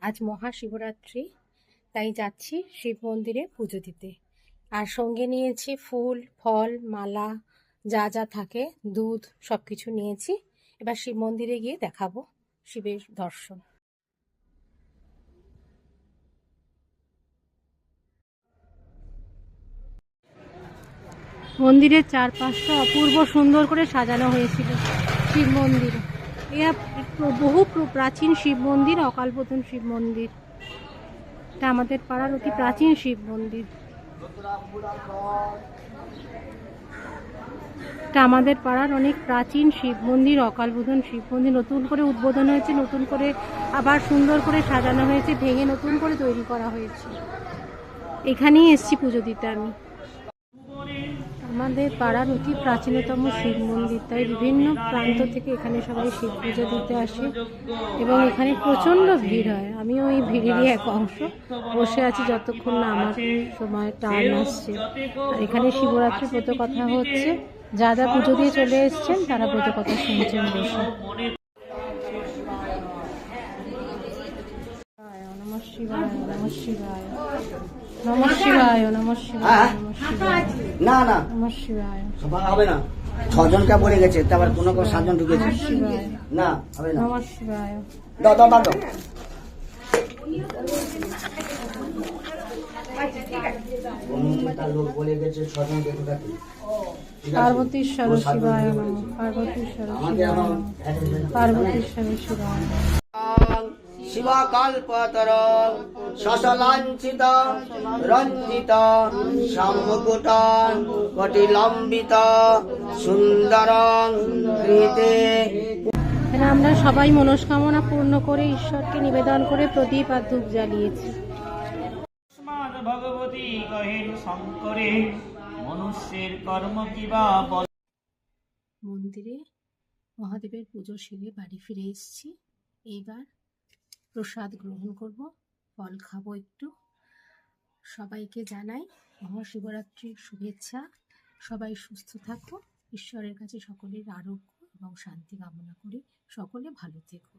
আজ মহাশিবরাত্রি, তাই যাচ্ছি শিব মন্দিরে পুজো দিতে। আর সঙ্গে নিয়েছি ফুল, ফল, মালা, যা যা থাকে, দুধ, সব কিছু নিয়েছি। এবার শিব মন্দিরে গিয়ে দেখাবো শিবের দর্শন। মন্দিরের চারপাশটা অপূর্ব সুন্দর করে সাজানো হয়েছিল শিব মন্দিরে। এটা বহু প্রাচীন শিব মন্দির, অকালবোধন শিব মন্দির। এটা আমাদের পাড়ার অতি প্রাচীন শিব মন্দির। এটা আমাদের পাড়ার অনেক প্রাচীন শিব মন্দির, অকালবোধন শিব মন্দির। নতুন করে উদ্বোধন হয়েছে, নতুন করে আবার সুন্দর করে সাজানো হয়েছে, ভেঙে নতুন করে তৈরি করা হয়েছে। এখানেই এসছি পুজো দিতে আমি। আমাদের পাড়ার অতি প্রাচীনতম শিব মন্দির, তাই বিভিন্ন প্রান্ত থেকে এখানে সবাই শিব পুজো দিতে আসে এবং এখানে প্রচণ্ড ভিড় হয়। আমিও এই ভিড়েরই এক অংশ, বসে আছি যতক্ষণ না আমার সময় টার্ন আসছে। আর এখানে শিবরাত্রির ব্রত কথা হচ্ছে, যারা পুজো দিয়ে চলে এসছেন তারা ব্রত কথা শুনছেন বসে। নমঃ শিবায়, নমঃ শিবায়, নমঃ শিবায়, নমঃ শিবায়, নমঃ শিবায়। না না নমঃ শিবায়। সভা হবে না, 6 জনকে বলে গেছে, তারপর কোনো 7 জন ঢুকেছে। নমঃ শিবায়, না হবে না। নমঃ শিবায়। দাও দাও দাও দাও। তার লোক বলে গেছে 6 জনকে ঢুকাতে। পার্বতীশ্বর শিবায় নমঃ, পার্বতীশ্বর শিবায় নমঃ, পার্বতীশ্বর শিবায় নমঃ। শিবাকল্পতর শশলাঞ্ছিত রঞ্জিত সম্মুকুট কটিলম্বিত সুন্দরং কৃতে। আমরা সবাই মনস্কামনা পূর্ণ করে ঈশ্বরকে নিবেদন করে প্রদীপ আর ধূপ জ্বালিয়েছি। ভগবতী কহেন শঙ্করে মনুষ্যের কর্ম কিবা বল। মন্দিরে মহাদেবের পুজো সেরে বাড়ি ফিরে এসেছি। এইবার প্রসাদ গ্রহণ করব, ফল খাবো একটু। সবাইকে জানাই মহাশিবরাত্রির শুভেচ্ছা। সবাই সুস্থ থাকো, ঈশ্বরের কাছে সকলের আরোগ্য এবং শান্তি কামনা করি। সকলে ভালো থেকো।